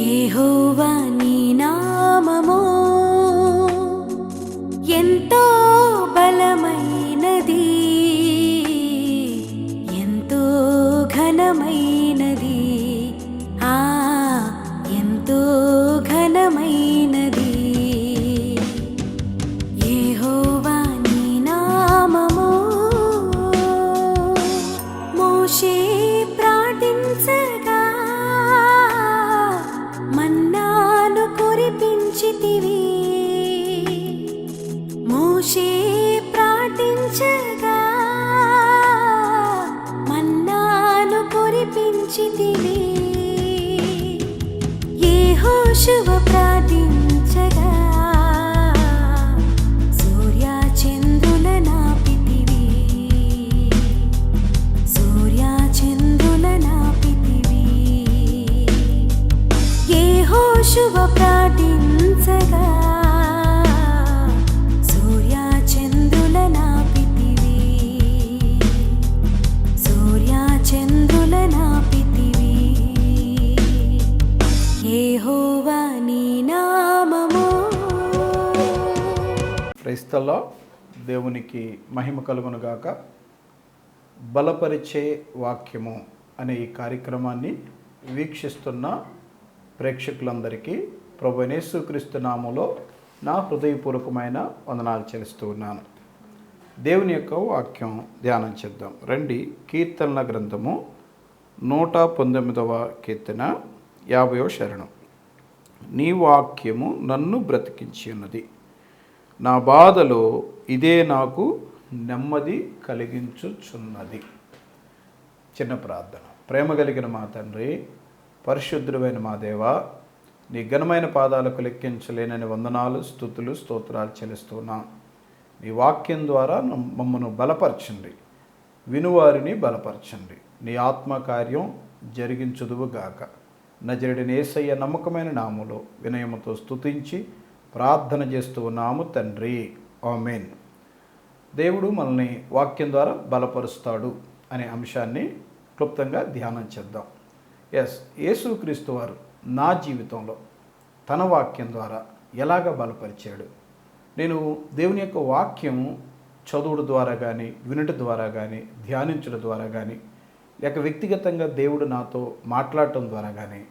యెహోవా నీ నామము ఎంతో బలమైనది, ఎంతో ఘనమైనది, ఎంతో ఘనమైనది. యెహోవా నీ నామము. మోషే ప్రార్థించగా మన్నాను కురిపించితివి. మోషే ప్రార్థించగా మన్నాను కురిపించితివి. యెహోషువ ప్రార్థించగా సూర్య చంద్రుల నాపితివి. సూర్య చంద్రుల నాపితివి. యెహోషువ ప్రార్థించగా సూర్య చంద్రుల నాపితివి. సూర్య చంద్రుల నాపితివి. యెహోవా నీ నామము. క్రైస్తవులో దేవునికి మహిమ కలుగును గాక. బలపరిచే వాక్యము అనే ఈ కార్యక్రమాన్ని వీక్షిస్తున్న ప్రేక్షకులందరికీ ప్రభువైన యేసుక్రీస్తు నామములో నా హృదయపూర్వకమైన వందనాలు చెల్లిస్తూ ఉన్నాను. దేవుని యొక్క వాక్యం ధ్యానం చేద్దాం రండి. కీర్తనల గ్రంథము 119వ కీర్తన 50వ శరణం. నీ వాక్యము నన్ను బ్రతికించి ఉన్నది, నా బాధలో ఇదే నాకు నెమ్మది కలిగించుచున్నది. చిన్న ప్రార్థన. ప్రేమ కలిగిన మా తండ్రి, పరిశుద్ధుడైన మా దేవా, నీ ఘనమైన పాదాలకు లెక్కించలేనని వందనాలు, స్తుతులు, స్తోత్రాలు చెల్లిస్తున్నాం. నీ వాక్యం ద్వారా మమ్మను బలపరచండి, వినువారిని బలపరచండి. నీ ఆత్మకార్యం జరిగించుదువుగాక. నజరుడైన యేసయ్య నమ్మకమైన నామములో వినయముతో స్తుతించి ప్రార్థన చేస్తూ ఉన్నాము తండ్రి, ఆమేన్. దేవుడు మనల్ని వాక్యం ద్వారా బలపరుస్తాడు అనే అంశాన్ని క్లుప్తంగా ధ్యానం చేద్దాం. యేసుక్రీస్తు వారు నా జీవితంలో తన వాక్యం ద్వారా ఎలాగ బలపరిచాడు. నేను దేవుని యొక్క వాక్యం చదువుడు ద్వారా కానీ, వినుట ద్వారా కానీ, ధ్యానించడం ద్వారా కానీ, లేక వ్యక్తిగతంగా దేవుడు నాతో మాట్లాడటం ద్వారా కానీ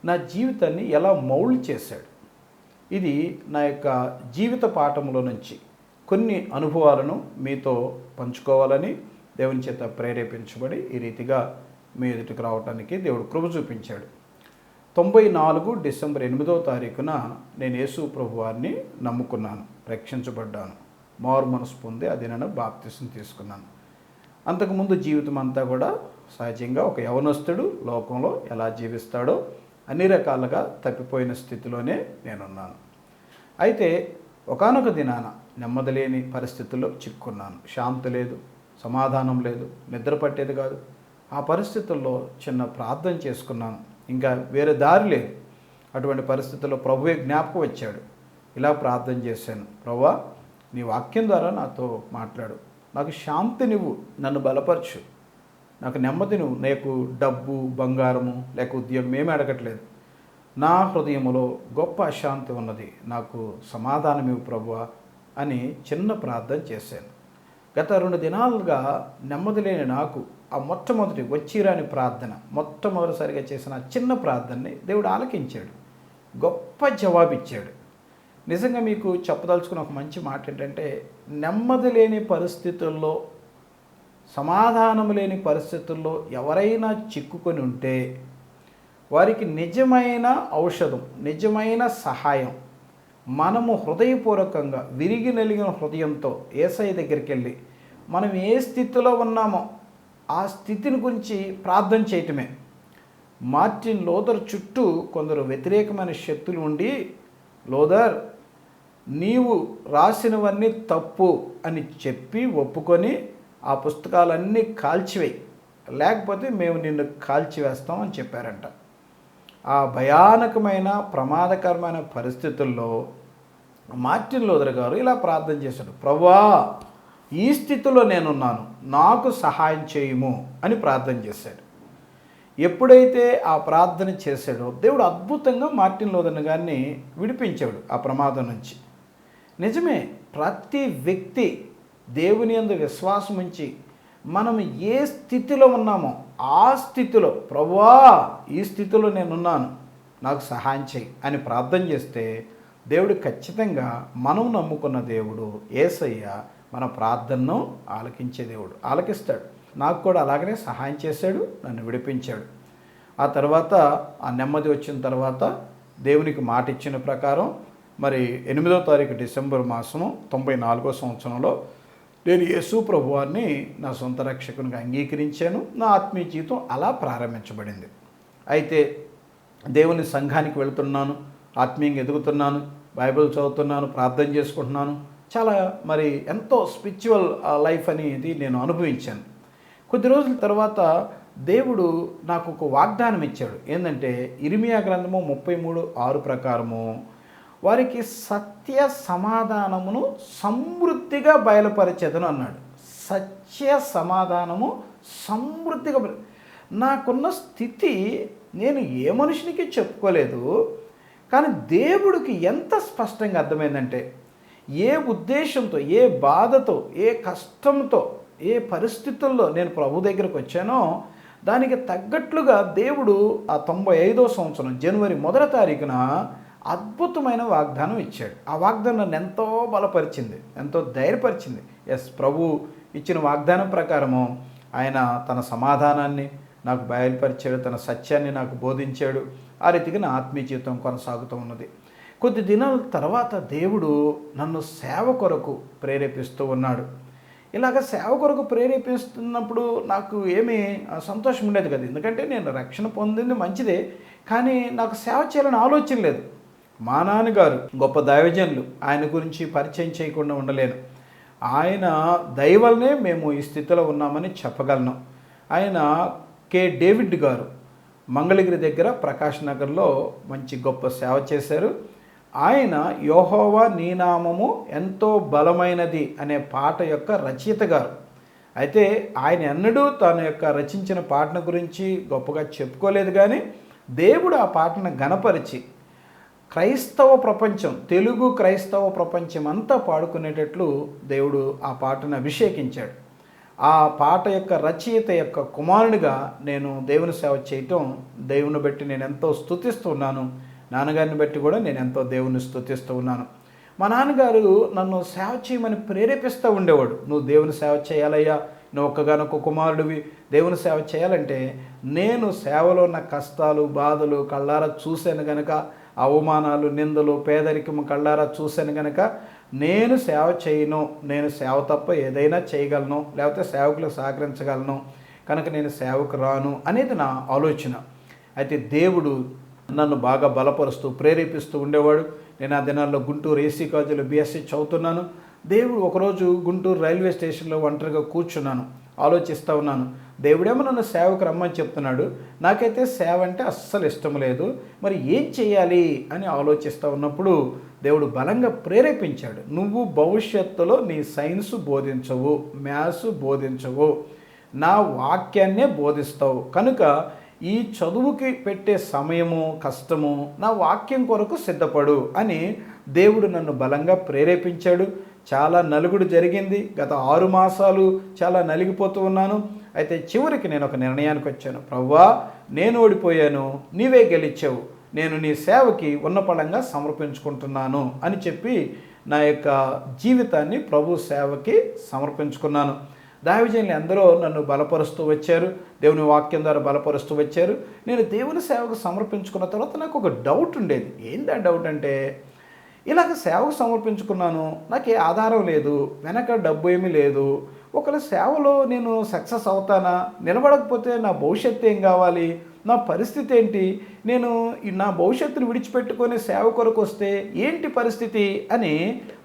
నా జీవితాన్ని ఎలా మౌల్డ్ చేశాడు. ఇది నా యొక్క జీవిత పాఠంలో నుంచి కొన్ని అనుభవాలను మీతో పంచుకోవాలని దేవుని చేత ప్రేరేపించబడి ఈ రీతిగా మీ ఎదుటికి రావడానికి దేవుడు కృప చూపించాడు. 94 డిసెంబర్ 8వ తారీఖున నేను యేసు ప్రభు వారిని నమ్ముకున్నాను, రక్షించబడ్డాను, మారు మనసు పొంది అది నేను బాప్తిసం తీసుకున్నాను. అంతకుముందు జీవితం అంతా కూడా సహజంగా ఒక యవనస్తుడు లోకంలో ఎలా జీవిస్తాడో అన్ని రకాలుగా తప్పిపోయిన స్థితిలోనే నేనున్నాను. అయితే ఒకానొక దినాన నెమ్మది లేని పరిస్థితుల్లో చిక్కున్నాను. శాంతి లేదు, సమాధానం లేదు, నిద్ర పట్టేది కాదు. ఆ పరిస్థితుల్లో చిన్న ప్రార్థన చేసుకున్నాను, ఇంకా వేరే దారి లేదు. అటువంటి పరిస్థితుల్లో ప్రభువే జ్ఞాపకం వచ్చాడు. ఇలా ప్రార్థన చేశాను, ప్రభువా నీ వాక్యం ద్వారా నాతో మాట్లాడు, నాకు శాంతినివ్వు, నన్ను బలపరచు, నాకు నెమ్మది నువ్వు. నాకు డబ్బు, బంగారము లేక ఉద్యోగం ఏమీ అడగట్లేదు. నా హృదయంలో గొప్ప అశాంతి ఉన్నది, నాకు సమాధానం ఇవ్వు ప్రభువా అని చిన్న ప్రార్థన చేశాను. గత 2 దినాలుగా నెమ్మది లేని నాకు ఆ మొట్టమొదటి వచ్చిరాని ప్రార్థన, మొట్టమొదటిసారిగా చేసిన చిన్న ప్రార్థనని దేవుడు ఆలకించాడు, గొప్ప జవాబిచ్చాడు. నిజంగా మీకు చెప్పదలుచుకున్న ఒక మంచి మాట ఏంటంటే, నెమ్మది లేని పరిస్థితుల్లో, సమాధానం లేని పరిస్థితుల్లో ఎవరైనా చిక్కుకొని ఉంటే వారికి నిజమైన ఔషధం, నిజమైన సహాయం మనము హృదయపూర్వకంగా విరిగి నలిగిన హృదయంతో యేసయ్య దగ్గరికి వెళ్ళి మనం ఏ స్థితిలో ఉన్నామో ఆ స్థితిని గురించి ప్రార్థన చేయటమే. మార్టిన్ లూథర్ చుట్టూ కొందరు వ్యతిరేకమైన శక్తులు ఉండి, లూథర్ నీవు రాసినవన్నీ తప్పు అని చెప్పి ఒప్పుకొని ఆ పుస్తకాలన్నీ కాల్చివేయి, లేకపోతే మేము నిన్ను కాల్చివేస్తాం అని చెప్పారంట. ఆ భయానకమైన ప్రమాదకరమైన పరిస్థితుల్లో మార్టిన్ లూథర్ గారు ఇలా ప్రార్థన చేశాడు, ప్రభువా ఈ స్థితిలో నేనున్నాను, నాకు సహాయం చేయము అని ప్రార్థన చేశాడు. ఎప్పుడైతే ఆ ప్రార్థన చేశాడో దేవుడు అద్భుతంగా మార్టిన్ లూథరన్ గారిని విడిపించాడు ఆ ప్రమాదం నుంచి. నిజమే, ప్రతి వ్యక్తి దేవుని యందు విశ్వాసం ఉంచి మనం ఏ స్థితిలో ఉన్నామో ఆ స్థితిలో ప్రభువా ఈ స్థితిలో నేనున్నాను నాకు సహాయం చేయి అని ప్రార్థన చేస్తే దేవుడు ఖచ్చితంగా మనం నమ్ముకున్న దేవుడు యేసయ్య మన ప్రార్థనను ఆలకించే దేవుడు, ఆలకిస్తాడు. నాకు కూడా అలాగనే సహాయం చేశాడు, నన్ను విడిపించాడు. ఆ తర్వాత ఆ నెమ్మది వచ్చిన తర్వాత దేవునికి మాట ఇచ్చిన ప్రకారం మరి 8వ తారీఖు డిసెంబర్ మాసము 94వ సంవత్సరంలో నేను యేసు ప్రభువాన్ని నా సొంత రక్షకునిగా అంగీకరించాను. నా ఆత్మీయ జీవితం అలా ప్రారంభించబడింది. అయితే దేవుని సంఘానికి వెళుతున్నాను, ఆత్మీయంగా ఎదుగుతున్నాను, బైబిల్ చదువుతున్నాను, ప్రార్థన చేసుకుంటున్నాను. చాలా మరి ఎంతో స్పిరిచువల్ లైఫ్ అనేది నేను అనుభవించాను. కొద్ది రోజుల తర్వాత దేవుడు నాకు ఒక వాగ్దానం ఇచ్చాడు. ఏంటంటే ఇర్మియా గ్రంథము 33:6 ప్రకారము వారికి సత్య సమాధానమును సమృద్ధిగా బయలుపరిచేదను అన్నాడు. సత్య సమాధానము సమృద్ధిగా నాకున్న స్థితి నేను ఏ మనుషునికి చెప్పుకోలేదు, కానీ దేవుడికి ఎంత స్పష్టంగా అర్థమైందంటే ఏ ఉద్దేశంతో, ఏ బాధతో, ఏ కష్టంతో, ఏ పరిస్థితుల్లో నేను ప్రభు దగ్గరకు వచ్చానో దానికి తగ్గట్లుగా దేవుడు ఆ 95వ సంవత్సరం జనవరి 1వ తారీఖున అద్భుతమైన వాగ్దానం ఇచ్చాడు. ఆ వాగ్దానం నన్ను ఎంతో బలపరిచింది, ఎంతో ధైర్యపరిచింది. ప్రభు ఇచ్చిన వాగ్దానం ప్రకారము ఆయన తన సమాధానాన్ని నాకు బయలుపరిచాడు, తన సత్యాన్ని నాకు బోధించాడు. ఆ రీతిగా నా ఆత్మీయ జీవితం కొనసాగుతూ ఉన్నది. కొద్ది దినాల తర్వాత దేవుడు నన్ను సేవ కొరకు ప్రేరేపిస్తూ ఉన్నాడు. ఇలాగ సేవ కొరకు ప్రేరేపిస్తున్నప్పుడు నాకు ఏమీ సంతోషం ఉండేది కదా, ఎందుకంటే నేను రక్షణ పొందింది మంచిదే, కానీ నాకు సేవ చేయాలని ఆలోచన లేదు. మా నాన్నగారు గొప్ప దైవజనులు, ఆయన గురించి పరిచయం చేయకుండా ఉండలేను. ఆయన దయ వల్లనే మేము ఈ స్థితిలో ఉన్నామని చెప్పగలను. ఆయన కె డేవిడ్ గారు మంగళగిరి దగ్గర ప్రకాష్ నగర్లో మంచి గొప్ప సేవ చేశారు. ఆయన యెహోవా నీ నామము ఎంతో బలమైనది అనే పాట యొక్క రచయిత గారు. అయితే ఆయన ఎన్నడూ తన యొక్క రచించిన పాటను గురించి గొప్పగా చెప్పుకోలేదు, కానీ దేవుడు ఆ పాటను గణపరిచి క్రైస్తవ ప్రపంచం, తెలుగు క్రైస్తవ ప్రపంచం అంతా పాడుకునేటట్లు దేవుడు ఆ పాటను అభిషేకించాడు. ఆ పాట యొక్క రచయిత యొక్క కుమారునిగా నేను దేవుని సేవ చేయటం, దేవుని బట్టి నేను ఎంతో స్తుతిస్తూ ఉన్నాను. నాన్నగారిని బట్టి కూడా నేను ఎంతో దేవుని స్తుతిస్తూ ఉన్నాను. మా నాన్నగారు నన్ను సేవ చేయమని ప్రేరేపిస్తూ ఉండేవాడు. నువ్వు దేవుని సేవ చేయాలయ్యా, నువ్వు ఒక్కగానొక్క కుమారుడివి, దేవుని సేవ చేయాలంటే నేను సేవలో ఉన్న కష్టాలు, బాధలు కళ్ళారా చూశాను గనక, అవమానాలు, నిందలు, పేదరికము కళ్ళారా చూశాను గనక నేను సేవ చేయను, నేను సేవ తప్ప ఏదైనా చేయగలను, లేకపోతే సేవకులకు సహకరించగలను, కనుక నేను సేవకు రాను అనేది నా ఆలోచన. అయితే దేవుడు నన్ను బాగా బలపరుస్తూ ప్రేరేపిస్తూ ఉండేవాడు. నేను ఆ దినాల్లో గుంటూరు ఏసీ కాలేజీలో బీఎస్సీ చదువుతున్నాను. దేవుడు ఒకరోజు గుంటూరు రైల్వే స్టేషన్లో ఒంటరిగా కూర్చున్నాను, ఆలోచిస్తూ ఉన్నాను. దేవుడేమో నన్ను సేవకు రమ్మని చెప్తున్నాడు, నాకైతే సేవ అంటే అస్సలు ఇష్టం లేదు, మరి ఏం చేయాలి అని ఆలోచిస్తూ ఉన్నప్పుడు దేవుడు బలంగా ప్రేరేపించాడు. నువ్వు భవిష్యత్తులో నీ సైన్స్ బోధించవు, మ్యాథ్స్ బోధించవు, నా వాక్యాన్నే బోధిస్తావు, కనుక ఈ చదువుకి పెట్టే సమయము, కష్టము నా వాక్యం కొరకు సిద్ధపడు అని దేవుడు నన్ను బలంగా ప్రేరేపించాడు. చాలా నలుగుడు జరిగింది. గత 6 మాసాలు చాలా నలిగిపోతూ ఉన్నాను. అయితే చివరికి నేను ఒక నిర్ణయానికి వచ్చాను. ప్రభువా, నేను ఓడిపోయాను, నీవే గెలిచావు, నేను నీ సేవకి ఉన్నపళంగా సమర్పించుకుంటున్నాను అని చెప్పి నా యొక్క జీవితాన్ని ప్రభు సేవకి సమర్పించుకున్నాను. దైవజనులు ఎందరో నన్ను బలపరుస్తూ వచ్చారు, దేవుని వాక్యం ద్వారా బలపరుస్తూ వచ్చారు. నేను దేవుని సేవకు సమర్పించుకున్న తర్వాత నాకు ఒక డౌట్ ఉండేది. ఏంటి ఆ డౌట్ అంటే, ఇలాగ సేవకు సమర్పించుకున్నాను, నాకు ఏ ఆధారం లేదు, వెనక డబ్బు ఏమీ లేదు, ఒకవేళ సేవలో నేను సక్సెస్ అవుతానా, నిలబడకపోతే నా భవిష్యత్తు ఏం కావాలి, నా పరిస్థితి ఏంటి, నేను నా భవిష్యత్తును విడిచిపెట్టుకొని సేవ కొరకు వస్తే ఏంటి పరిస్థితి అని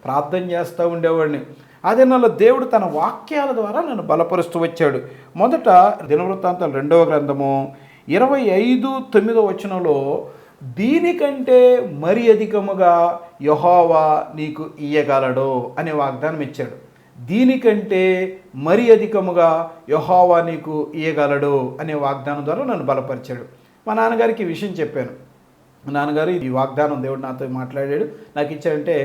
ప్రార్థన చేస్తూ ఉండేవాడిని. ఆ దినాల్లో దేవుడు తన వాక్యాల ద్వారా నన్ను బలపరుస్తూ వచ్చాడు. మొదట దినవృత్తాంతాలు 2వ గ్రంథము 25:9 వచనంలో దీనికంటే మరి అధికముగా యెహోవా నీకు ఇయ్యగలడు అనే వాగ్దానం ఇచ్చాడు. దీనికంటే మరి అధికముగా యెహోవా నీకు ఇయ్యగలడు అనే వాగ్దానం ద్వారా నన్ను బలపరిచాడు. మా నాన్నగారికి ఈ విషయం చెప్పాను. నాన్నగారు ఈ వాగ్దానం దేవుడు నాతో మాట్లాడాడు, నాకు ఇచ్చాడంటే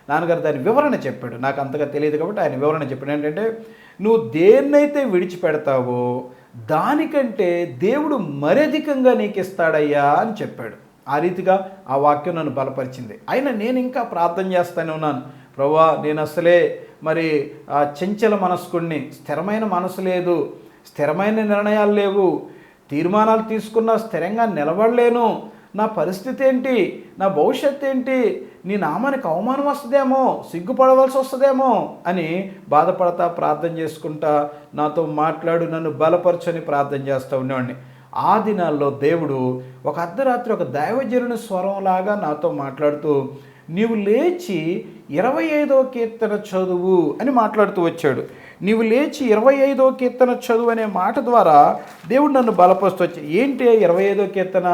నాన్నగారు దాని వివరణ చెప్పాడు. నాకు అంతగా తెలియదు కాబట్టి ఆయన వివరణ చెప్పాడు. ఏంటంటే నువ్వు దేన్నైతే విడిచిపెడతావో దానికంటే దేవుడు మరధికంగా నీకు ఇస్తాడయ్యా అని చెప్పాడు. ఆ రీతిగా ఆ వాక్యం నన్ను బలపరిచింది. అయినా నేను ఇంకా ప్రార్థన చేస్తూనే ఉన్నాను. ప్రభువా, నేను అసలే మరి చంచల మనస్కుడిని, స్థిరమైన మనసు లేదు, స్థిరమైన నిర్ణయాలు లేవు, తీర్మానాలు తీసుకున్నా స్థిరంగా నిలబడలేను, నా పరిస్థితి ఏంటి, నా భవిష్యత్తు ఏంటి, నీ నామానికి అవమానం వస్తుందేమో, సిగ్గుపడవలసి వస్తుందేమో అని బాధపడతా ప్రార్థన చేసుకుంటా నాతో మాట్లాడు, నన్ను బలపరచని ప్రార్థన చేస్తూ ఉండేవాడిని. ఆ దినాల్లో దేవుడు ఒక అర్ధరాత్రి ఒక దైవజనుని స్వరంలాగా నాతో మాట్లాడుతూ నీవు లేచి 25వ కీర్తన చదువు అని మాట్లాడుతూ వచ్చాడు. నీవు లేచి 25వ కీర్తన చదువు అనే మాట ద్వారా దేవుడు నన్ను బలపరుస్తూ వచ్చాడు. ఏంటి 25వ కీర్తన,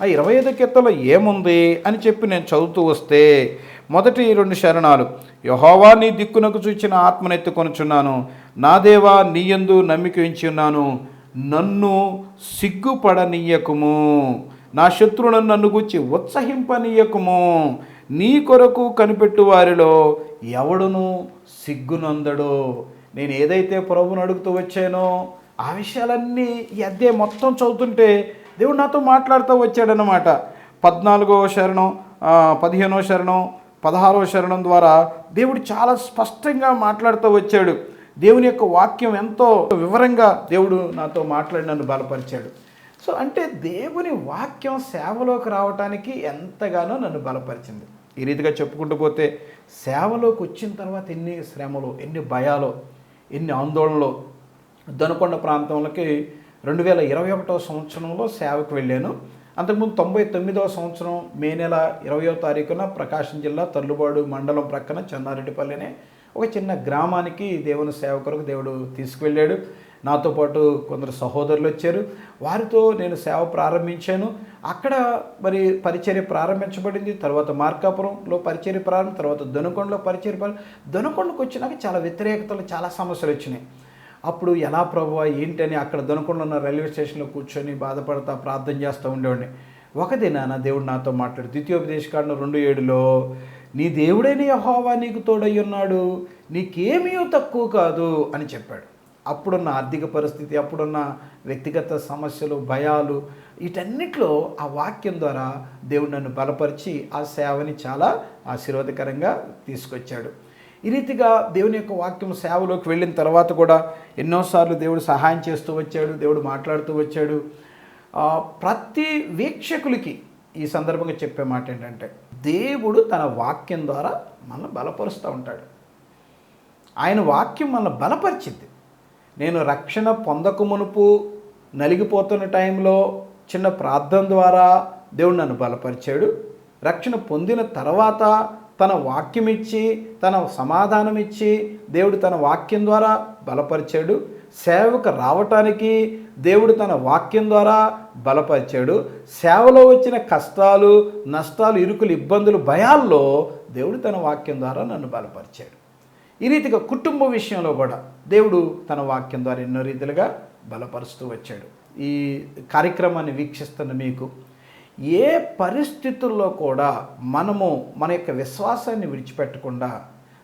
ఆ 25వ కీర్తనలో ఏముంది అని చెప్పి నేను చదువుతూ వస్తే మొదటి 2 శరణాలు, యెహోవా నీ దిక్కునకు చూచిన ఆత్మనెత్తుకొనుచున్నాను, నా దేవా నీ యందు నమ్మిక ఉంచి ఉన్నాను, నన్ను సిగ్గుపడనీయకుము, నా శత్రువులను నన్ను గురించి ఉత్సహింపనీయకుము, నీ కొరకు కనిపెట్టు వారిలో ఎవడును సిగ్గునందడు. నేను ఏదైతే ప్రభువును అడుగుతూ వచ్చానో ఆ విషయాలన్నీ ఈ అధ్యాయం మొత్తం చదువుతుంటే దేవుడు నాతో మాట్లాడుతూ వచ్చాడనమాట. 14వ శరణం, 15వ శరణం, 16వ శరణం ద్వారా దేవుడు చాలా స్పష్టంగా మాట్లాడుతూ వచ్చాడు. దేవుని యొక్క వాక్యం ఎంతో వివరంగా దేవుడు నాతో మాట్లాడి నన్ను బలపరిచాడు. సో అంటే దేవుని వాక్యం సేవలోకి రావటానికి ఎంతగానో నన్ను బలపరిచింది. ఈ రీతిగా చెప్పుకుంటూ పోతే సేవలోకి వచ్చిన తర్వాత ఎన్ని శ్రమలు, ఎన్ని భయాలు, ఎన్ని ఆందోళనలు. దొనకొండ ప్రాంతంలోకి 2021వ సంవత్సరంలో సేవకు వెళ్ళాను. అంతకుముందు 99వ సంవత్సరం మే నెల 20వ తారీఖున ప్రకాశం జిల్లా తల్లుబాడు మండలం ప్రక్కన చెన్నారెడ్డిపల్లినే ఒక చిన్న గ్రామానికి దేవుని సేవ కొరకు దేవుడు తీసుకువెళ్ళాడు. నాతో పాటు కొందరు సహోదరులు వచ్చారు. వారితో నేను సేవ ప్రారంభించాను. అక్కడ మరి పరిచర్య ప్రారంభించబడింది. తర్వాత మార్కాపురంలో పరిచర్య ప్రారంభం, తర్వాత దొనకొండలో పరిచర్య. దొనకొండకు వచ్చినాక చాలా వ్యతిరేకతలు, చాలా సమస్యలు వచ్చినాయి. అప్పుడు ఎలా ప్రభువా ఏంటని అక్కడ దొనకొండలో ఉన్న రైల్వే స్టేషన్లో కూర్చొని బాధపడతా ప్రార్థన చేస్తూ ఉండేవాడిని. ఒక దినాన దేవుడు నాతో మాట్లాడు, ద్వితీయోపదేశకాండం 2:7లో నీ దేవుడైన యెహోవా నీకు తోడై ఉన్నాడు, నీకేమీ తక్కువ కాదు అని చెప్పాడు. అప్పుడున్న ఆర్థిక పరిస్థితి, అప్పుడున్న వ్యక్తిగత సమస్యలు, భయాలు, వీటన్నిటిలో ఆ వాక్యం ద్వారా దేవుడు నన్ను బలపరిచి ఆ సేవని చాలా ఆశీర్వాదకరంగా తీసుకొచ్చాడు. ఈ రీతిగా దేవుని యొక్క వాక్యం సేవలోకి వెళ్ళిన తర్వాత కూడా ఎన్నోసార్లు దేవుడు సహాయం చేస్తూ వచ్చాడు, దేవుడు మాట్లాడుతూ వచ్చాడు. ప్రతి వీక్షకులకి ఈ సందర్భంగా చెప్పే మాట ఏంటంటే దేవుడు తన వాక్యం ద్వారా మనల్ని బలపరుస్తూ ఉంటాడు. ఆయన వాక్యం మనల్ని బలపరిచింది. నేను రక్షణ పొందక మునుపు నలిగిపోతున్న టైంలో చిన్న ప్రార్థన ద్వారా దేవుడు నన్ను బలపరిచాడు. రక్షణ పొందిన తర్వాత తన వాక్యం ఇచ్చి, తన సమాధానం ఇచ్చి దేవుడు తన వాక్యం ద్వారా బలపరిచాడు. సేవకు రావటానికి దేవుడు తన వాక్యం ద్వారా బలపరిచాడు. సేవలో వచ్చిన కష్టాలు, నష్టాలు, ఇరుకులు, ఇబ్బందులు, భయాల్లో దేవుడు తన వాక్యం ద్వారా నన్ను బలపరిచాడు. ఈ రీతిగా కుటుంబ విషయంలో కూడా దేవుడు తన వాక్యం ద్వారా ఎన్నో రీతిలుగా బలపరుస్తూ వచ్చాడు. ఈ కార్యక్రమాన్ని వీక్షిస్తున్న మీకు ఏ పరిస్థితుల్లో కూడా మనము మన యొక్క విశ్వాసాన్ని విడిచిపెట్టకుండా,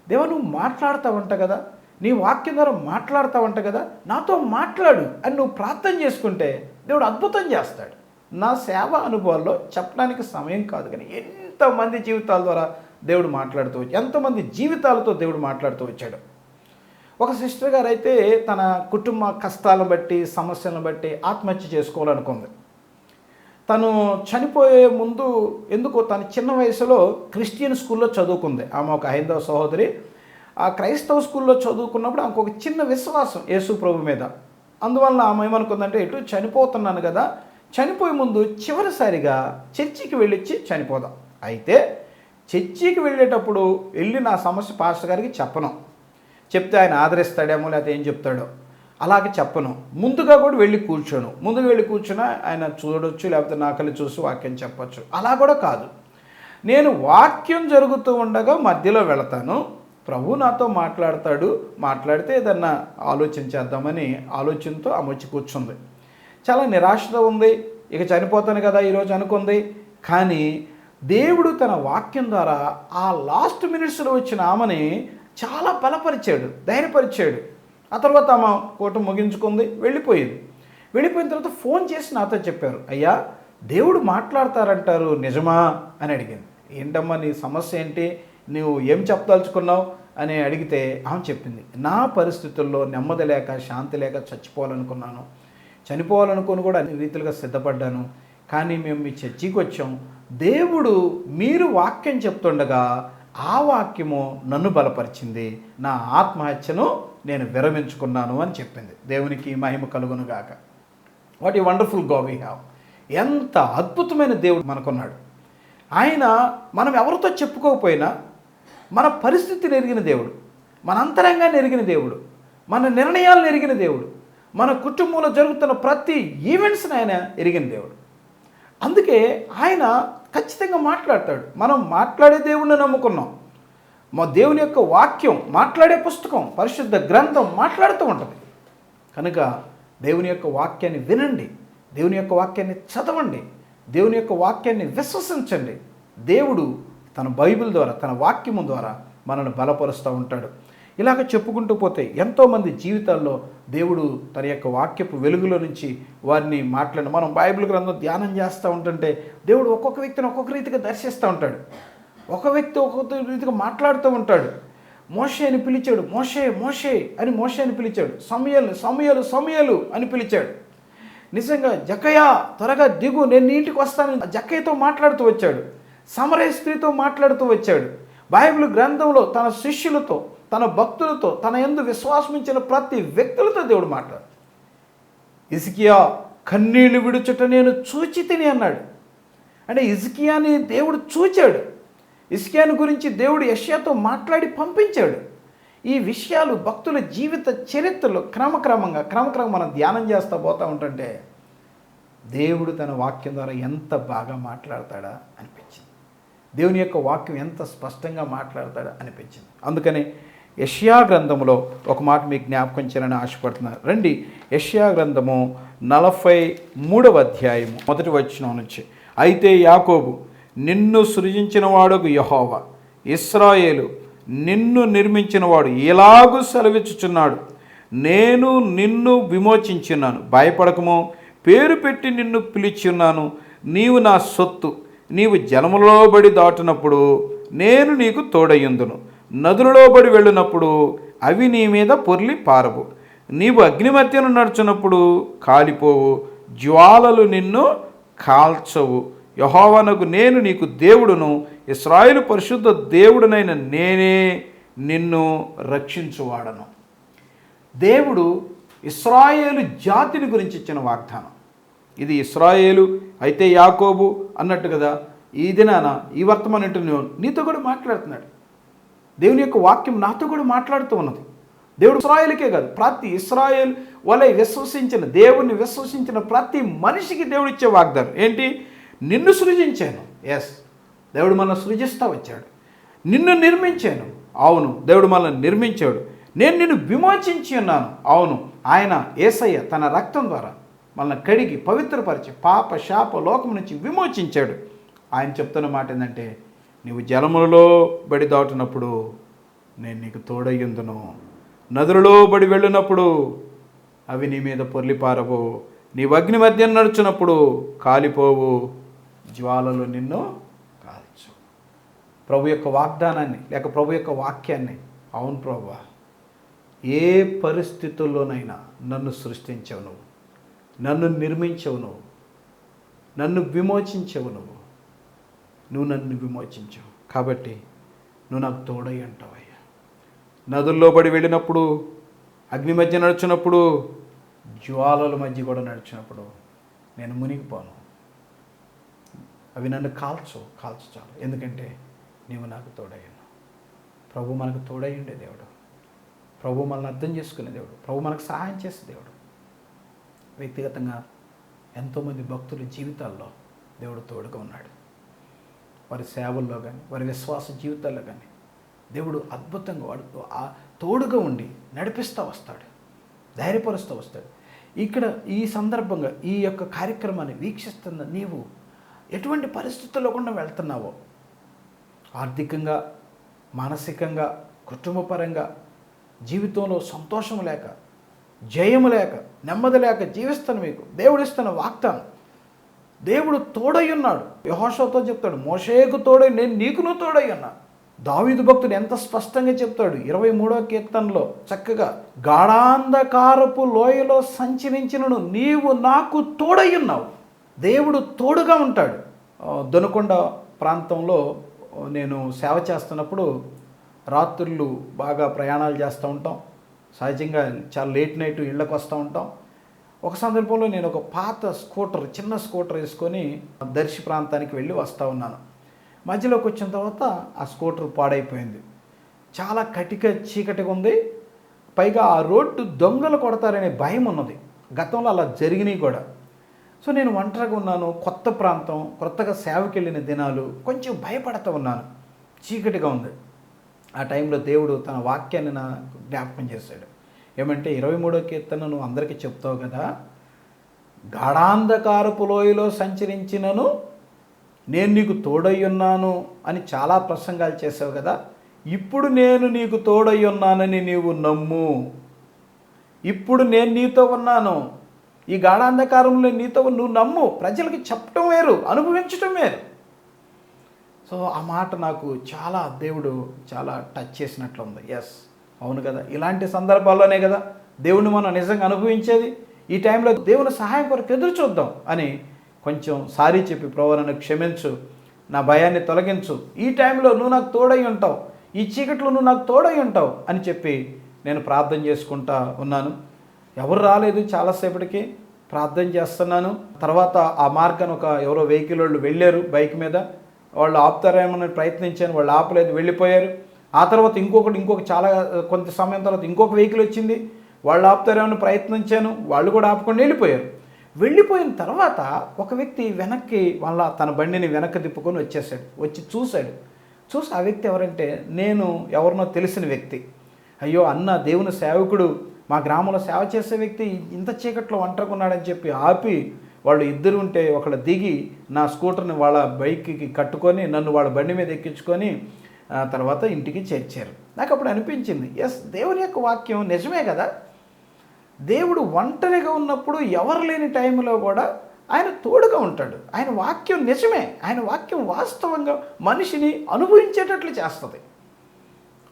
దేవా నువ్వు మాట్లాడతావంట కదా, నీ వాక్యం ద్వారా మాట్లాడతావంట కదా, నాతో మాట్లాడు అని నువ్వు ప్రార్థన చేసుకుంటే దేవుడు అద్భుతం చేస్తాడు. నా సేవ అనుభవాల్లో చెప్పడానికి సమయం కాదు, కానీ ఎంతమంది జీవితాల ద్వారా దేవుడు మాట్లాడుతూ వచ్చాడు, ఎంతమంది జీవితాలతో దేవుడు మాట్లాడుతూ వచ్చాడు. ఒక సిస్టర్ గారు అయితే తన కుటుంబ కష్టాలను బట్టి, సమస్యలను బట్టి ఆత్మహత్య చేసుకోవాలనుకుంది. తను చనిపోయే ముందు ఎందుకో తన చిన్న వయసులో క్రిస్టియన్ స్కూల్లో చదువుకుంది. ఆమె ఒక హైందవ సహోదరి. ఆ క్రైస్తవ స్కూల్లో చదువుకున్నప్పుడు ఆమెకు ఒక చిన్న విశ్వాసం యేసు ప్రభు మీద. అందువల్ల ఆమె ఏమనుకుందంటే, ఎటు చనిపోతున్నాను కదా, చనిపోయే ముందు చివరిసారిగా చర్చికి వెళ్ళొచ్చి చనిపోదాం. అయితే చర్చికి వెళ్ళేటప్పుడు వెళ్ళి నా సమస్య పాస్టర్ గారికి చెప్పను, చెప్తే ఆయన ఆదరిస్తాడేమో లేకపోతే ఏం చెప్తాడో అలాగే చెప్పను. ముందుగా కూడా వెళ్ళి కూర్చోను. ముందుకు వెళ్ళి కూర్చున్నా ఆయన చూడొచ్చు, లేకపోతే నాకలి చూసి వాక్యం చెప్పచ్చు. అలా కూడా కాదు, నేను వాక్యం జరుగుతూ ఉండగా మధ్యలో వెళతాను, ప్రభు నాతో మాట్లాడతాడు, మాట్లాడితే ఏదన్నా ఆలోచన చేద్దామని ఆలోచనతో ఆమె వచ్చి కూర్చుంది. చాలా నిరాశతో ఉంది. ఇక చనిపోతాను కదా ఈరోజు అనుకుంది. కానీ దేవుడు తన వాక్యం ద్వారా ఆ లాస్ట్ మినిట్స్లో వచ్చిన ఆమెని చాలా బలపరిచాడు, ధైర్యపరిచాడు. ఆ తర్వాత ఆమె కూటం ముగించుకుంది, వెళ్ళిపోయింది. వెళ్ళిపోయిన తర్వాత ఫోన్ చేసి నాతో చెప్పారు, అయ్యా దేవుడు మాట్లాడతారంటారు నిజమా అని అడిగింది. ఏంటమ్మా నీ సమస్య ఏంటి, నువ్వు ఏం చెప్పదలుచుకున్నావు అని అడిగితే ఆమె చెప్పింది, నా పరిస్థితుల్లో నెమ్మది లేక శాంతి లేక చచ్చిపోవాలనుకున్నాను, చనిపోవాలనుకుని కూడా అన్ని రీతిలుగా సిద్ధపడ్డాను. కానీ మేము మీ చర్చికి వచ్చాం, దేవుడు మీరు వాక్యం చెప్తుండగా ఆ వాక్యము నన్ను బలపరిచింది, నా ఆత్మహత్యను నేను విరమించుకున్నాను అని చెప్పింది. దేవునికి మహిమ కలుగునుగాక. What a wonderful God we have. ఎంత అద్భుతమైన దేవుడు మనకున్నాడు. ఆయన మనం ఎవరితో చెప్పుకోకపోయినా మన పరిస్థితిని ఎరిగిన దేవుడు, మన అంతరంగాన్ని ఎరిగిన దేవుడు, మన నిర్ణయాలను ఎరిగిన దేవుడు, మన కుటుంబంలో జరుగుతున్న ప్రతి ఈవెంట్స్ని ఆయన ఎరిగిన దేవుడు. అందుకే ఆయన ఖచ్చితంగా మాట్లాడతాడు. మనం మాట్లాడే దేవుడిని నమ్ముకున్నాం. మా దేవుని యొక్క వాక్యం, మాట్లాడే పుస్తకం, పరిశుద్ధ గ్రంథం మాట్లాడుతూ ఉంటుంది. కనుక దేవుని యొక్క వాక్యాన్ని వినండి, దేవుని యొక్క వాక్యాన్ని చదవండి, దేవుని యొక్క వాక్యాన్ని విశ్వసించండి. దేవుడు తన బైబిల్ ద్వారా, తన వాక్యము ద్వారా మనల్ని బలపరుస్తూ ఉంటాడు. ఇలాగ చెప్పుకుంటూ పోతే ఎంతోమంది జీవితాల్లో దేవుడు తన యొక్క వాక్యపు వెలుగులో నుంచి వారిని మనం బైబిల్ గ్రంథం ధ్యానం చేస్తూ ఉంటుంటే దేవుడు ఒక్కొక్క వ్యక్తిని ఒక్కొక్క రీతిగా దర్శిస్తూ ఉంటాడు. ఒక వ్యక్తి ఒక్కొక్క రీతిగా మాట్లాడుతూ ఉంటాడు. మోషే అని పిలిచాడు, మోషే మోషే అని మోషే అని పిలిచాడు. సమయలు సమయలు సమయలు అని పిలిచాడు. నిజంగా జక్కయ్య త్వరగా దిగు, నేను ఇంటికి వస్తాను జక్కయ్యతో మాట్లాడుతూ వచ్చాడు. సమరయ స్త్రీతో మాట్లాడుతూ వచ్చాడు. బైబిల్ గ్రంథంలో తన శిష్యులతో, తన భక్తులతో, తన యందు విశ్వాసమించిన ప్రతి వ్యక్తులతో దేవుడు మాట్లాడు. హిజ్కియా కన్నీళ్లు విడుచుట నేను చూచి తిని అన్నాడు. అంటే హిజ్కియాని దేవుడు చూచాడు. హిజ్కియాని గురించి దేవుడు యెషయాతో మాట్లాడి పంపించాడు. ఈ విషయాలు భక్తుల జీవిత చరిత్రలో క్రమక్రమంగా మనం ధ్యానం చేస్తూ పోతూ ఉంటుంటే దేవుడు తన వాక్యం ద్వారా ఎంత బాగా మాట్లాడతాడా అనిపించింది. దేవుని యొక్క వాక్యం ఎంత స్పష్టంగా మాట్లాడతాడా అనిపించింది. అందుకని యెషయా గ్రంథంలో ఒక మాట మీకు జ్ఞాపకం చేయాలని ఆశపడుతున్నారు. రండి, యెషయా గ్రంథము 43వ అధ్యాయము 1వ వచనం నుంచి. అయితే యాకోబు నిన్ను సృజించినవాడు యెహోవా, ఇశ్రాయేలు నిన్ను నిర్మించినవాడు ఇలాగూ సెలవిచ్చుచున్నాడు, నేను నిన్ను విమోచించున్నాను, భయపడకము, పేరు పెట్టి నిన్ను పిలిచున్నాను, నీవు నా సొత్తు, నీవు జలములో బడి దాటినప్పుడు నేను నీకు తోడయ్యుందును, నదులలో బడి వెళ్ళినప్పుడు అవి నీ మీద పొర్లి పారవు, నీవు అగ్నిమధ్యను నడుచున్నప్పుడు కాలిపోవు, జ్వాలలు నిన్ను కాల్చవు, యెహోవానగు నేను నీకు దేవుడును, ఇశ్రాయేలు పరిశుద్ధ దేవుడునైన నేనే నిన్ను రక్షించువాడను. దేవుడు ఇశ్రాయేలు జాతిని గురించి ఇచ్చిన వాగ్దానం ఇది. ఇశ్రాయేలు అయితే యాకోబు అన్నట్టు కదా, ఈ దినాన ఈ వర్తమానం నీతో కూడా మాట్లాడుతున్నాడు. దేవుని యొక్క వాక్యం నాతో కూడా మాట్లాడుతూ ఉన్నది. దేవుడు ఇశ్రాయేలుకే కాదు, ప్రతి ఇశ్రాయేలు వలె విశ్వసించిన, దేవుణ్ణి విశ్వసించిన ప్రతి మనిషికి దేవుడు ఇచ్చే వాగ్దానం ఏంటి? నిన్ను సృజించాను. ఎస్, దేవుడు మనల్ని సృజిస్తూ వచ్చాడు. నిన్ను నిర్మించాను. అవును, దేవుడు మనల్ని నిర్మించాడు. నేను నిన్ను విమోచించి ఉన్నాను. అవును, ఆయన యేసయ్య తన రక్తం ద్వారా మనల్ని కడిగి పవిత్రపరిచి పాప శాప లోకం నుంచి విమోచించాడు. ఆయన చెప్తున్న మాట ఏంటంటే, నీవు జలములలో బడి దాటినప్పుడు నేను నీకు తోడయ్యుందును, నదులలో బడి వెళ్ళినప్పుడు అవి నీ మీద పొర్లిపారవు, నీవు అగ్ని మధ్య నడుచున్నప్పుడు కాలిపోవు, జ్వాలలు నిన్ను కాల్చు. ప్రభు యొక్క వాగ్దానాన్ని లేక ప్రభు యొక్క వాక్యాన్ని, అవును ప్రభువా, ఏ పరిస్థితుల్లోనైనా నన్ను సృష్టించవు నువ్వు, నన్ను నిర్మించవు నువ్వు, నన్ను విమోచించవు నువ్వు నన్ను విమోచించవు. కాబట్టి నువ్వు నాకు తోడై అంటావయ్యా. నదుల్లో పడి వెళ్ళినప్పుడు, అగ్ని మధ్య నడుచున్నప్పుడు, జ్వాలల మధ్య కూడా నడిచినప్పుడు నేను మునిగిపోను. అవి నన్ను కాల్చు చాలు, ఎందుకంటే నీవు నాకు తోడయ్యాను. ప్రభు మనకు తోడయ్యుండే దేవుడు, ప్రభు మనల్ని అర్థం చేసుకునే దేవుడు, ప్రభు మనకు సహాయం చేసే దేవుడు. వ్యక్తిగతంగా ఎంతోమంది భక్తుల జీవితాల్లో దేవుడు తోడుగా ఉన్నాడు. వారి సేవల్లో కానీ, వారి విశ్వాస జీవితాల్లో కానీ దేవుడు అద్భుతంగా వాడు తోడుగా ఉండి నడిపిస్తూ వస్తాడు, ధైర్యపరుస్తూ వస్తాడు. ఇక్కడ ఈ సందర్భంగా ఈ యొక్క కార్యక్రమాన్ని వీక్షిస్తున్న నీవు ఎటువంటి పరిస్థితుల్లో కూడా వెళ్తున్నావో, ఆర్థికంగా, మానసికంగా, కుటుంబపరంగా, జీవితంలో సంతోషం లేక, జయము లేక, నెమ్మది లేక జీవిస్తాను, మీకు దేవుడిస్తున్న వాగ్దానం, దేవుడు తోడై ఉన్నాడు. యెహోషువతో చెప్తాడు, మోషేకు తోడై నేను నీకును తోడై ఉన్నా. దావీదు భక్తుడు ఎంత స్పష్టంగా చెప్తాడు 23వ కీర్తనలో చక్కగా, గాఢాంధకారపు లోయలో సంచరించినను నీవు నాకు తోడై ఉన్నావు. దేవుడు తోడుగా ఉంటాడు. దొనకొండ ప్రాంతంలో నేను సేవ చేస్తున్నప్పుడు రాత్రుళ్ళు బాగా ప్రయాణాలు చేస్తూ ఉంటాం. సహజంగా చాలా లేట్ నైట్ ఇళ్ళకి వస్తూ ఉంటాం. ఒక సందర్భంలో నేను ఒక పాత చిన్న స్కూటర్ వేసుకొని దర్శి ప్రాంతానికి వెళ్ళి వస్తూ ఉన్నాను. మధ్యలోకి వచ్చిన తర్వాత ఆ స్కూటర్ పాడైపోయింది. చాలా చీకటిగా ఉంది. పైగా ఆ రోడ్డు దొంగలు కొడతారనే భయం ఉన్నది. గతంలో అలా జరిగినాయి కూడా. సో నేను ఒంటరిగా ఉన్నాను, కొత్త ప్రాంతం, కొత్తగా సేవకి వెళ్ళిన దినాలు, కొంచెం భయపడుతూ ఉన్నాను. చీకటిగా ఉంది. ఆ టైంలో దేవుడు తన వాక్యాన్ని నాకు జ్ఞాపకం చేశాడు. ఏమంటే 23వ కీర్తన నువ్వు అందరికీ చెప్తావు కదా, గాఢాంధకారపు లోయలో సంచరించినను నేను నీకు తోడై ఉన్నాను అని చాలా ప్రసంగాలు చేసావు కదా. ఇప్పుడు నేను నీకు తోడై ఉన్నానని నీవు నమ్ము. ఇప్పుడు నేను నీతో ఉన్నాను, ఈ గాఢాంధకారంలో నీతో నువ్వు నమ్ము. ప్రజలకి చెప్పటం వేరు, అనుభవించటం వేరు. సో ఆ మాట నాకు దేవుడు చాలా టచ్ చేసినట్లు ఉంది. ఎస్, అవును కదా, ఇలాంటి సందర్భాల్లోనే కదా దేవుని మనం నిజంగా అనుభవించేది. ఈ టైంలో దేవుని సహాయం కొరకు ఎదురు చూద్దాం అని కొంచెం సారీ చెప్పి, ప్రభువా నన్ను క్షమించు, నా భయాన్ని తొలగించు, ఈ టైంలో నువ్వు నాకు తోడై ఉంటావు, ఈ చీకట్లో నువ్వు నాకు తోడై ఉంటావు అని చెప్పి నేను ప్రార్థన చేసుకుంటా ఉన్నాను. ఎవరు రాలేదు, చాలాసేపటికి ప్రార్థన చేస్తున్నాను. తర్వాత ఆ మార్గాన్ని ఎవరో వెహికల్ వాళ్ళు వెళ్ళారు బైక్ మీద. వాళ్ళు ఆపుతారేమని ప్రయత్నించాను, వాళ్ళు ఆపలేదు, వెళ్ళిపోయారు. ఆ తర్వాత ఇంకొక చాలా కొంత సమయం తర్వాత ఇంకొక వెహికల్ వచ్చింది, వాళ్ళు ఆపుతారేమని ప్రయత్నించాను, వాళ్ళు కూడా ఆపుకొని వెళ్ళిపోయారు. వెళ్ళిపోయిన తర్వాత ఒక వ్యక్తి వెనక్కి తన బండిని వెనక్కి తిప్పుకొని వచ్చి చూసి ఆ వ్యక్తి ఎవరంటే నేను ఎవరినో తెలిసిన వ్యక్తి. అయ్యో అన్న దేవుని సేవకుడు, మా గ్రామంలో సేవ చేసే వ్యక్తి ఇంత చీకట్లో ఒంటరిగా ఉన్నాడని చెప్పి ఆపి, వాళ్ళు ఇద్దరు ఉంటే ఒకళ్ళు దిగి నా స్కూటర్ని వాళ్ళ బైక్కి కట్టుకొని నన్ను వాళ్ళ బండి మీద ఎక్కించుకొని తర్వాత ఇంటికి చేర్చారు. నాకు అప్పుడు అనిపించింది, ఎస్, దేవుని యొక్క వాక్యం నిజమే కదా. దేవుడు ఒంటరిగా ఉన్నప్పుడు, ఎవరు లేని టైంలో కూడా ఆయన తోడుగా ఉంటాడు. ఆయన వాక్యం నిజమే, ఆయన వాక్యం వాస్తవంగా మనిషిని అనుభవించేటట్లు చేస్తుంది.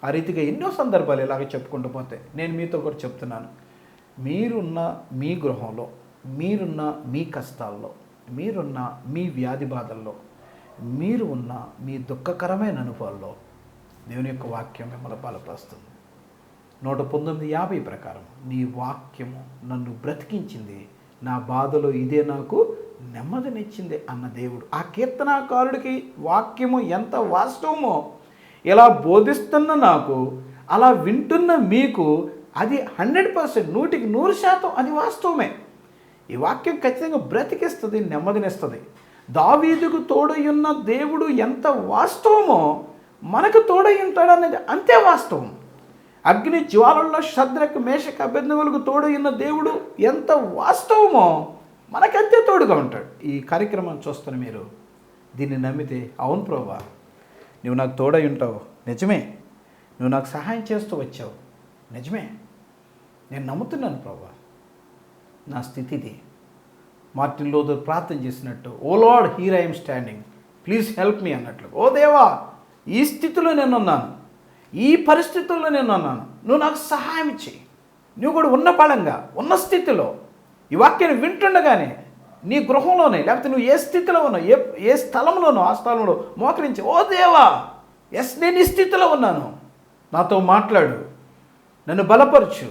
ఆ రీతిగా ఎన్నో సందర్భాలు ఇలాగ చెప్పుకుంటూ పోతే నేను మీతో కూడా చెప్తున్నాను, మీరున్న మీ గృహంలో, మీరున్న మీ కష్టాల్లో, మీరున్న మీ వ్యాధి బాధల్లో, మీరు ఉన్న మీ దుఃఖకరమైన అనుభవాల్లో దేవుని యొక్క వాక్యం మిమ్మల్ని బలపరుస్తుంది. 119:50 ప్రకారం, నీ వాక్యము నన్ను బ్రతికించింది, నా బాధలో ఇదే నాకు నెమ్మదినిచ్చింది అన్న దేవుడు. ఆ కీర్తనాకారుడికి వాక్యము ఎంత వాస్తవమో, ఇలా బోధిస్తున్న నాకు, అలా వింటున్న మీకు అది 100%, 100% అది వాస్తవమే. ఈ వాక్యం ఖచ్చితంగా బ్రతికిస్తుంది, నెమ్మదినిస్తుంది. దావీదుకు తోడై ఉన్న దేవుడు ఎంత వాస్తవమో మనకు తోడై ఉంటాడనేది అంతే వాస్తవం. అగ్ని జ్వాలల్లో షద్రకు మేషకు అబేద్నెగోలకు తోడై ఉన్న దేవుడు ఎంత వాస్తవమో మనకంతే తోడుగా ఉంటాడు. ఈ కార్యక్రమం చూస్తున్న మీరు దీన్ని నమ్మితే, అవును ప్రభువా నువ్వు నాకు తోడై ఉంటావు, నిజమే, నువ్వు నాకు సహాయం చేస్తూ వచ్చావు, నిజమే, నేను నమ్ముతున్నాను ప్రభువా, నా స్థితి ఇది. మార్టిన్ లూథర్ ప్రార్థన చేసినట్టు, O Lord here I am standing, please help me అన్నట్లు, ఓ దేవా ఈ స్థితిలో నేనున్నాను, ఈ పరిస్థితుల్లో నేనున్నాను, నువ్వు నాకు సహాయం చేయి. నువ్వు కూడా ఉన్న పళంగా, ఉన్న స్థితిలో ఈ వాక్యాన్ని వింటుండగానే నీ గృహంలోనే, లేకపోతే నువ్వు ఏ స్థితిలో ఉన్నావు, ఏ స్థలంలోనో ఆ స్థలంలో మోకరించి, ఓ దేవా ఎస్ నేను ఈ స్థితిలో ఉన్నాను, నాతో మాట్లాడు, నన్ను బలపరచు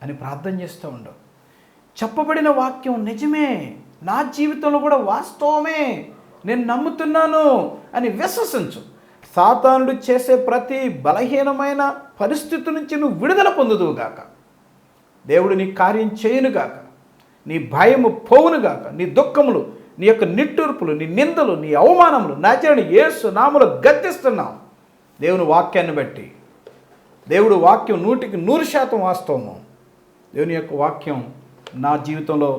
అని ప్రార్థన చేస్తూ ఉండవు. చెప్పబడిన వాక్యం నిజమే, నా జీవితంలో కూడా వాస్తవమే, నేను నమ్ముతున్నాను అని విశ్వసించు. సాతానుడు చేసే ప్రతి బలహీనమైన పరిస్థితి నుంచి నువ్వు విడుదల పొందుదువుగాక. దేవుడు నీ కార్యం చేయునుగాక, నీ భయము పోవునుగాక, నీ దుఃఖములు, నీ యొక్క నిట్టూర్పులు, నీ నిందలు, నీ అవమానములు నజరేయుడైన యేసు నామములో గద్దిస్తున్నాం. దేవుని వాక్యాన్ని బట్టి. దేవుడు వాక్యం 100% వాస్తవము. దేవుని యొక్క వాక్యం నా జీవితంలో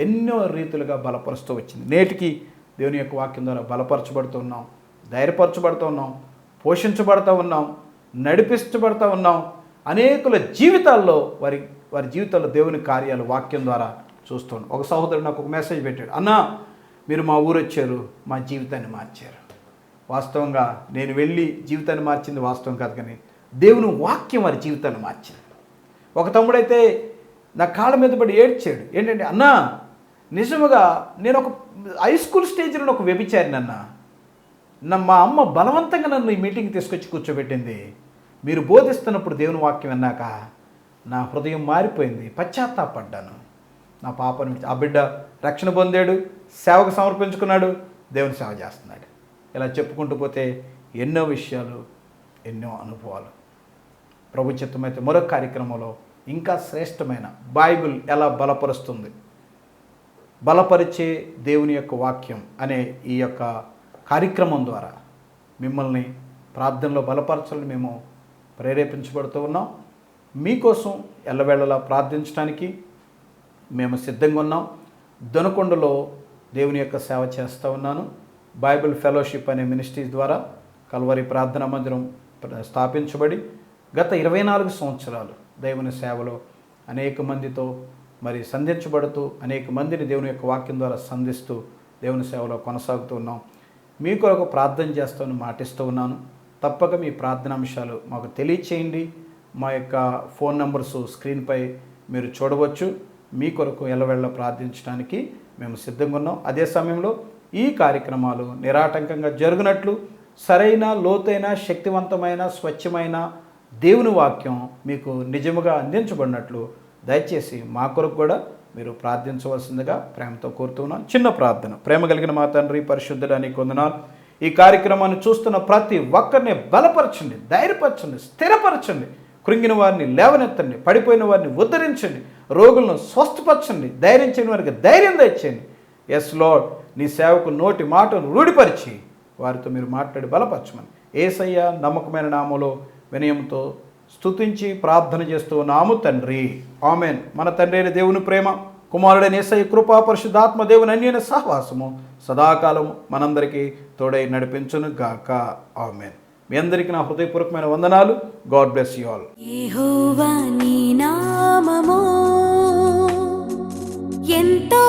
ఎన్నో రీతులుగా బలపరుస్తూ వచ్చింది. నేటికి దేవుని యొక్క వాక్యం ద్వారా బలపరచబడుతూ ఉన్నాం, ధైర్యపరచబడుతూ ఉన్నాం, పోషించబడుతూ ఉన్నాం, నడిపించబడుతూ ఉన్నాం. అనేకుల జీవితాల్లో వారి జీవితాల్లో దేవుని కార్యాలు వాక్యం ద్వారా చూస్తున్నాం. ఒక సహోదరుడు నాకు ఒక మెసేజ్ పెట్టాడు, అన్నా మీరు మా ఊరు వచ్చారు, మా జీవితాన్ని మార్చారు. వాస్తవంగా నేను వెళ్ళి జీవితాన్ని మార్చింది వాస్తవం కాదు, కానీ దేవుని వాక్యం వారి జీవితాన్ని మార్చింది. ఒక తమ్ముడైతే నా కాళ్ళ మీద పడి ఏడ్చాడు. ఏంటంటే, అన్నా నిజముగా నేను ఒక హై స్కూల్ స్టేజ్లో ఒక వ్యభిచారిని అన్నా. మా అమ్మ బలవంతంగా నన్ను ఈ మీటింగ్కి తీసుకొచ్చి కూర్చోబెట్టింది. మీరు బోధిస్తున్నప్పుడు దేవుని వాక్యం విన్నాక నా హృదయం మారిపోయింది, పశ్చాత్తాపడ్డాను. నా పాపను ఆ బిడ్డ రక్షణ పొందాడు, సేవకు సమర్పించుకున్నాడు, దేవుని సేవ చేస్తున్నాడు. ఇలా చెప్పుకుంటూ పోతే ఎన్నో విషయాలు, ఎన్నో అనుభవాలు. ప్రభు చిత్తమైతే మరొక కార్యక్రమంలో ఇంకా శ్రేష్టమైన బైబిల్ ఎలా బలపరుస్తుంది, బలపరిచే దేవుని యొక్క వాక్యం అనే ఈ యొక్క కార్యక్రమం ద్వారా మిమ్మల్ని ప్రార్థనలో బలపరచాలని మేము ప్రేరేపించబడుతూ ఉన్నాం. మీకోసం ఎల్లవేళలా ప్రార్థించడానికి మేము సిద్ధంగా ఉన్నాం. దొనకొండలో దేవుని యొక్క సేవ చేస్తూ ఉన్నాను. బైబిల్ ఫెలోషిప్ అనే మినిస్ట్రీస్ ద్వారా కల్వరి ప్రార్థనా మందిరం స్థాపించబడి గత 24 సంవత్సరాలు దేవుని సేవలో అనేక మందితో సంధించబడుతూ అనేక మందిని దేవుని యొక్క వాక్యం ద్వారా సంధిస్తూ దేవుని సేవలో కొనసాగుతూ ఉన్నాం. మీ కొరకు ప్రార్థన చేస్తామని మాటిస్తూ ఉన్నాను. తప్పక మీ ప్రార్థనాంశాలు మాకు తెలియచేయండి. మా యొక్క ఫోన్ నంబర్స్ స్క్రీన్పై మీరు చూడవచ్చు. మీ కొరకు ఎల్లవెళ్ళ ప్రార్థించడానికి మేము సిద్ధంగా ఉన్నాం. అదే సమయంలో ఈ కార్యక్రమాలు నిరాటంకంగా జరుగునట్లు సరైన, లోతైన, శక్తివంతమైన, స్వచ్ఛమైన దేవుని వాక్యం మీకు నిజముగా అందించబడినట్లు దయచేసి మా కొరకు కూడా మీరు ప్రార్థించవలసిందిగా ప్రేమతో కోరుతున్నాను. చిన్న ప్రార్థన. ప్రేమ కలిగిన మా తండ్రి, పరిశుద్ధుడా నీకు వందనాలు. ఈ కార్యక్రమాన్ని చూస్తున్న ప్రతి ఒక్కరిని బలపరచండి, ధైర్యపరచండి, స్థిరపరచండి. కృంగిన వారిని లేవనెత్తండి, పడిపోయిన వారిని ఉద్ధరించండి, రోగులను స్వస్థపరచండి, ధైర్యం చేయని వారికి ధైర్యం తెచ్చండి. ఎస్ లార్డ్, నీ సేవకు నోటి మాటను రూఢిపరిచి వారితో మీరు మాట్లాడి బలపరచమని యేసయ్య నమ్మకమైన నామములో వినయంతో స్తుతించి ప్రార్థన చేస్తూ నాము తండ్రి, ఆమెన్. మన తండ్రి అయిన దేవుని ప్రేమ, కుమారుడైన యేసయ్య కృపా, పరిశుద్ధాత్మ దేవుని అన్యోన్య సహవాసము సదాకాలము మనందరికీ తోడై నడిపించును గాక, ఆమెన్. మీ అందరికీ నా హృదయపూర్వకమైన వందనాలు. God bless you all. యెహోవా నీ నామము ఎంతో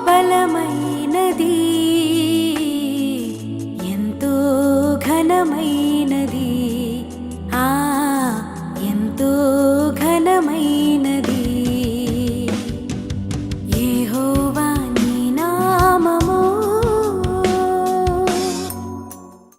బలమైనది, ఎంతో ఘనమైనది.